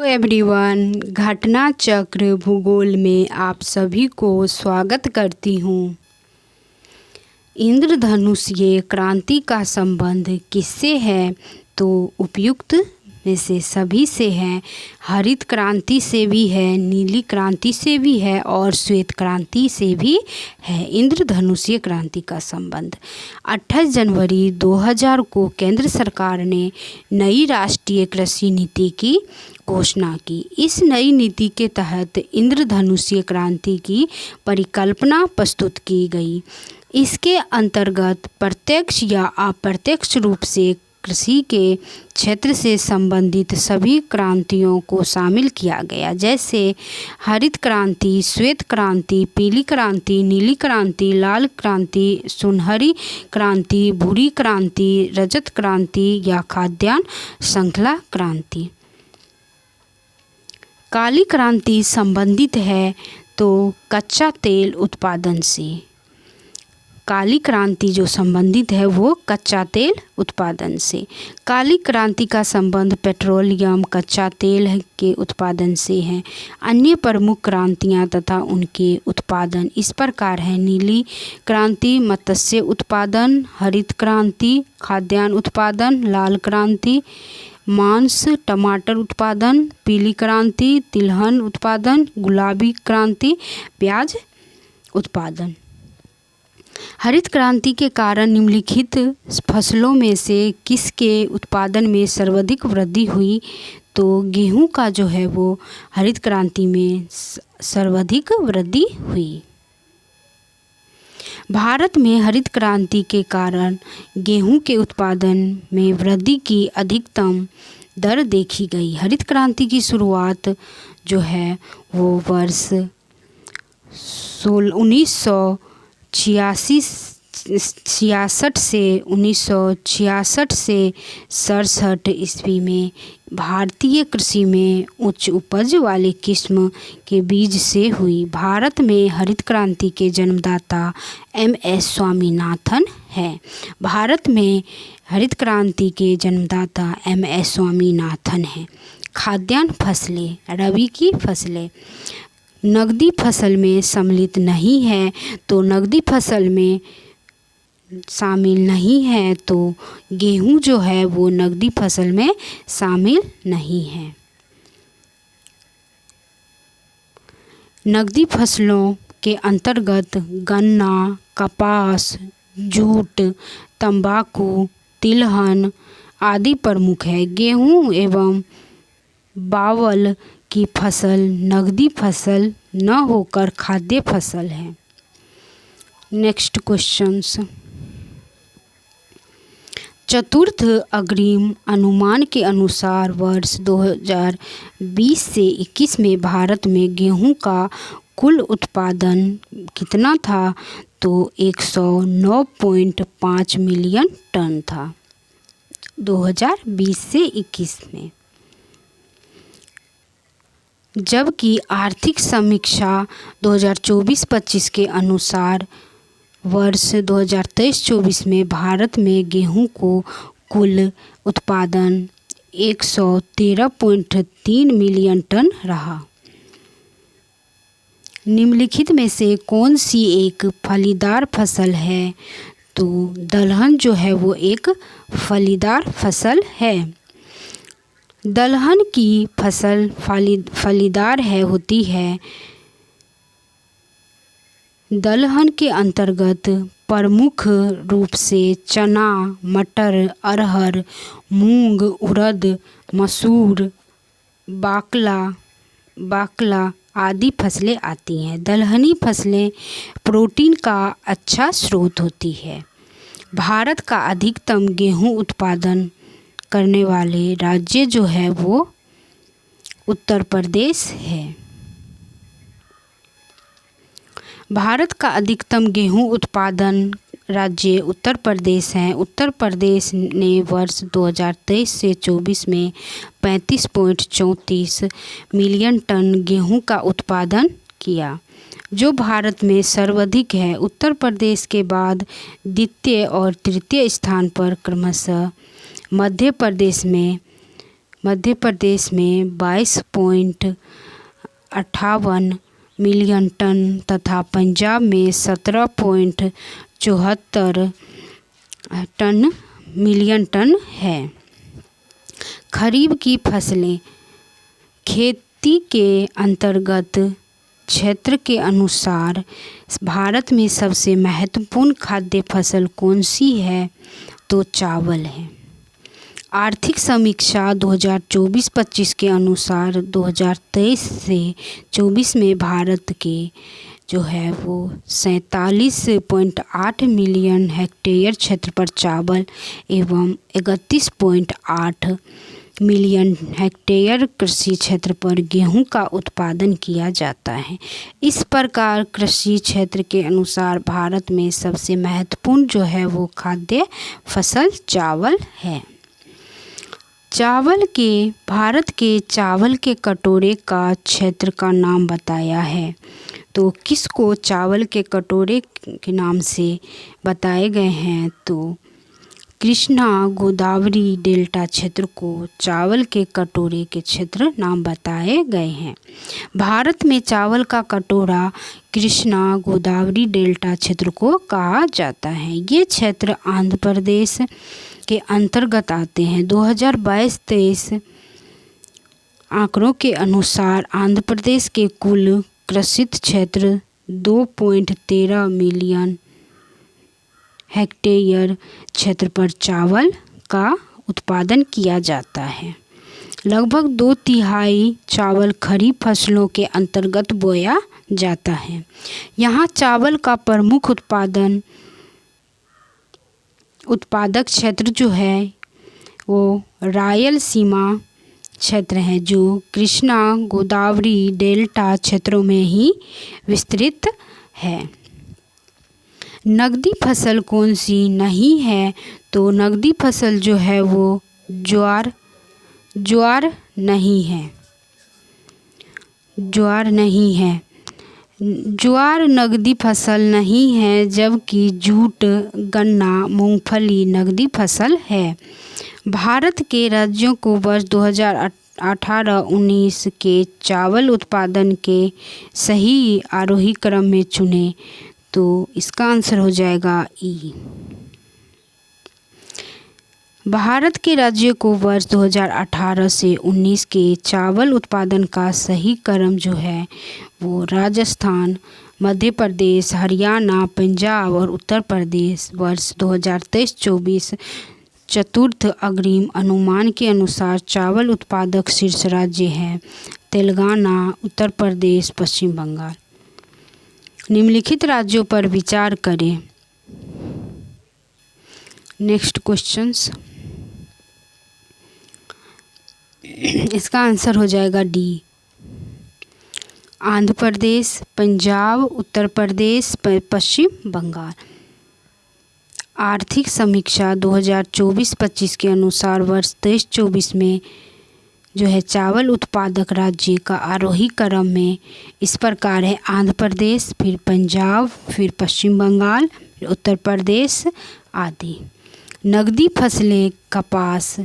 Everyone, घटना चक्र भूगोल में आप सभी को स्वागत करती हूँ। इंद्रधनुषीय क्रांति का संबंध किससे है? तो उपयुक्त में से सभी से है। हरित क्रांति से भी है, नीली क्रांति से भी है और श्वेत क्रांति से भी है। इंद्रधनुषीय क्रांति का संबंध 28 जनवरी 2000 को केंद्र सरकार ने नई राष्ट्रीय कृषि नीति की घोषणा की। इस नई नीति के तहत इंद्रधनुषीय क्रांति की परिकल्पना प्रस्तुत की गई। इसके अंतर्गत प्रत्यक्ष या अप्रत्यक्ष रूप से कृषि के क्षेत्र से संबंधित सभी क्रांतियों को शामिल किया गया, जैसे हरित क्रांति, श्वेत क्रांति, पीली क्रांति, नीली क्रांति, लाल क्रांति, सुनहरी क्रांति, भूरी क्रांति, रजत क्रांति या खाद्यान्न श्रृंखला क्रांति। काली क्रांति संबंधित है तो कच्चा तेल उत्पादन से। काली क्रांति जो संबंधित है वो कच्चा तेल उत्पादन से। काली क्रांति का संबंध पेट्रोलियम कच्चा तेल के उत्पादन से है। अन्य प्रमुख क्रांतियां तथा उनके उत्पादन इस प्रकार हैं: नीली क्रांति मत्स्य उत्पादन, हरित क्रांति खाद्यान्न उत्पादन, लाल क्रांति मांस टमाटर उत्पादन, पीली क्रांति तिलहन उत्पादन, गुलाबी क्रांति प्याज उत्पादन। हरित क्रांति के कारण निम्नलिखित फसलों में से किसके उत्पादन में सर्वाधिक वृद्धि हुई? तो गेहूं का जो है वो हरित क्रांति में सर्वाधिक वृद्धि हुई। भारत में हरित क्रांति के कारण गेहूं के उत्पादन में वृद्धि की अधिकतम दर देखी गई। हरित क्रांति की शुरुआत जो है वो वर्ष 1966 से 1966 से 67 ईस्वी में भारतीय कृषि में उच्च उपज वाले किस्म के बीज से हुई। भारत में हरित क्रांति के जन्मदाता एम.एस. स्वामीनाथन हैं। भारत में हरित क्रांति के जन्मदाता एम.एस. स्वामीनाथन हैं। खाद्यान्न फसलें, रबी की फसलें नकदी फसल में सम्मिलित नहीं है, तो नकदी फसल में शामिल नहीं है, तो गेहूं जो है वो नकदी फसल में शामिल नहीं है। नकदी फसलों के अंतर्गत गन्ना, कपास, जूट, तंबाकू, तिलहन आदि प्रमुख है। गेहूं एवं बावल की फसल नकदी फसल न होकर खाद्य फसल है। Next questions. चतुर्थ अग्रिम अनुमान के अनुसार वर्ष 2020 से 21 में भारत में गेहूं का कुल उत्पादन कितना था? तो 109.5 मिलियन टन था 2020 से 21 में। जबकि आर्थिक समीक्षा 2024-25 के अनुसार वर्ष 2023-24 में भारत में गेहूं को कुल उत्पादन 113.3 मिलियन टन रहा। निम्नलिखित में से कौन सी एक फलीदार फसल है? तो दलहन जो है वो एक फलीदार फसल है। दलहन की फसल फलीदार होती है। दलहन के अंतर्गत प्रमुख रूप से चना, मटर, अरहर, मूंग, उड़द, मसूर, बाकला आदि फसलें आती हैं। दलहनी फसलें प्रोटीन का अच्छा स्रोत होती है। भारत का अधिकतम गेहूं उत्पादन करने वाले राज्य जो है वो उत्तर प्रदेश है। भारत का अधिकतम गेहूं उत्पादन राज्य उत्तर प्रदेश है। उत्तर प्रदेश ने वर्ष 2023 से 24 में 35.34 मिलियन टन गेहूं का उत्पादन किया, जो भारत में सर्वाधिक है। उत्तर प्रदेश के बाद द्वितीय और तृतीय स्थान पर क्रमशः मध्य प्रदेश में मध्य प्रदेश में 22.58 मिलियन टन तथा पंजाब में 17.74 मिलियन टन है। खरीफ की फसलें खेती के अंतर्गत क्षेत्र के अनुसार भारत में सबसे महत्वपूर्ण खाद्य फसल कौन सी है? तो चावल है। आर्थिक समीक्षा 2024-25 के अनुसार 2023 से 24 में भारत के जो है वो 47.8 मिलियन हेक्टेयर क्षेत्र पर चावल एवं 31.8 मिलियन हेक्टेयर कृषि क्षेत्र पर गेहूं का उत्पादन किया जाता है। इस प्रकार कृषि क्षेत्र के अनुसार भारत में सबसे महत्वपूर्ण जो है वो खाद्य फसल चावल है। भारत के चावल के कटोरे का क्षेत्र का नाम बताया है। तो किसको चावल के कटोरे के नाम से बताए गए हैं? तो कृष्णा गोदावरी डेल्टा क्षेत्र को चावल के कटोरे के क्षेत्र नाम बताए गए हैं। भारत में चावल का कटोरा कृष्णा गोदावरी डेल्टा क्षेत्र को कहा जाता है। ये क्षेत्र आंध्र प्रदेश के अंतर्गत आते हैं। 2022-23 आंकड़ों के अनुसार आंध्र प्रदेश के कुल कृषित क्षेत्र 2.13 मिलियन हेक्टेयर क्षेत्र पर चावल का उत्पादन किया जाता है। लगभग 2/3 चावल खरीफ फसलों के अंतर्गत बोया जाता है। यहाँ चावल का प्रमुख उत्पादक क्षेत्र जो है वो रायलसीमा क्षेत्र है, जो कृष्णा गोदावरी डेल्टा क्षेत्रों में ही विस्तृत है। नगदी फसल कौन सी नहीं है? तो नगदी फसल जो है वो ज्वार नहीं है। ज्वार नगदी फसल नहीं है, जबकि जूट, गन्ना, मूंगफली नगदी फसल है। भारत के राज्यों को वर्ष 2018-19 के चावल उत्पादन के सही आरोही क्रम में चुने। तो इसका आंसर हो जाएगा ई। भारत के राज्यों को वर्ष 2018 से 19 के चावल उत्पादन का सही क्रम जो है वो राजस्थान, मध्य प्रदेश, हरियाणा, पंजाब और उत्तर प्रदेश। वर्ष 2023-24 चतुर्थ अग्रिम अनुमान के अनुसार चावल उत्पादक शीर्ष राज्य हैं तेलंगाना, उत्तर प्रदेश, पश्चिम बंगाल। निम्नलिखित राज्यों पर विचार करें। नेक्स्ट क्वेश्चंस, इसका आंसर हो जाएगा डी। आंध्र प्रदेश, पंजाब, उत्तर प्रदेश, पश्चिम बंगाल। आर्थिक समीक्षा 2024-25 के अनुसार वर्ष 23-24 में जो है चावल उत्पादक राज्य का आरोही क्रम में इस प्रकार है: आंध्र प्रदेश, फिर पंजाब, फिर पश्चिम बंगाल, फिर उत्तर प्रदेश आदि। नगदी फसलें कपास।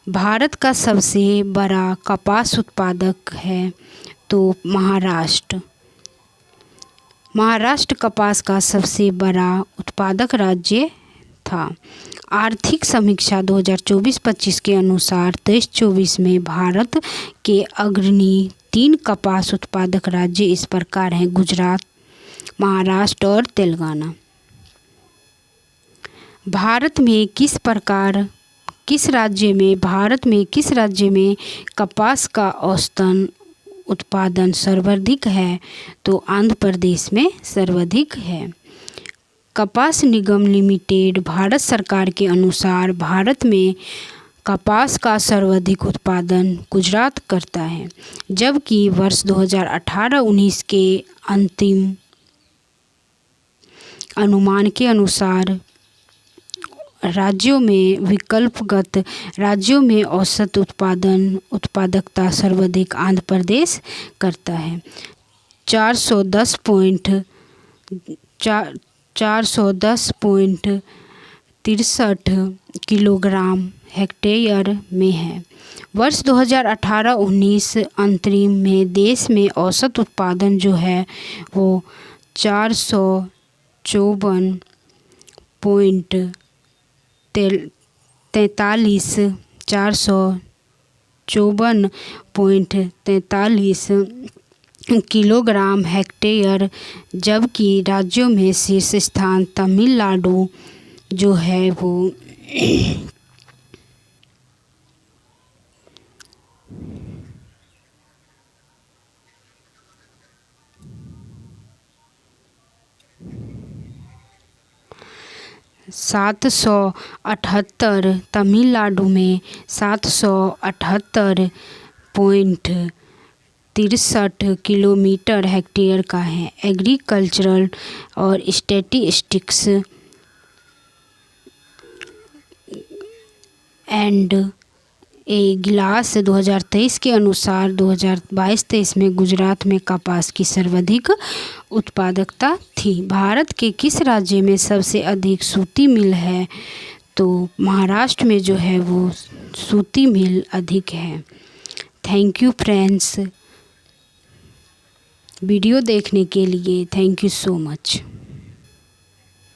भारत का सबसे बड़ा कपास उत्पादक है तो महाराष्ट्र कपास का सबसे बड़ा उत्पादक राज्य था। आर्थिक समीक्षा 2024-25 के अनुसार 23-24 में भारत के अग्रणी 3 कपास उत्पादक राज्य इस प्रकार हैं: गुजरात, महाराष्ट्र और तेलंगाना। भारत में किस राज्य में कपास का औसतन उत्पादन सर्वाधिक है? तो आंध्र प्रदेश में सर्वाधिक है। कपास निगम लिमिटेड भारत सरकार के अनुसार भारत में कपास का सर्वाधिक उत्पादन गुजरात करता है, जबकि वर्ष 2018-19 के अंतिम अनुमान के अनुसार राज्यों में विकल्पगत राज्यों में औसत उत्पादकता सर्वाधिक आंध्र प्रदेश करता है, 410.63 किलोग्राम हेक्टेयर में है। वर्ष 2018-19 अंतरिम में देश में औसत उत्पादन जो है वो 454.43 किलोग्राम हेक्टेयर, जबकि राज्यों में शीर्ष स्थान तमिलनाडु जो है वो 778, तमिलनाडु में 778.63 किलोमीटर हेक्टेयर का है। एग्रीकल्चरल और स्टैटिस्टिक्स एंड ए गिलास 2023 के अनुसार 2022-23 में गुजरात में कपास की सर्वाधिक उत्पादकता थी। भारत के किस राज्य में सबसे अधिक सूती मिल है? तो महाराष्ट्र में जो है वो सूती मिल अधिक है। थैंक यू फ्रेंड्स, वीडियो देखने के लिए थैंक यू सो मच।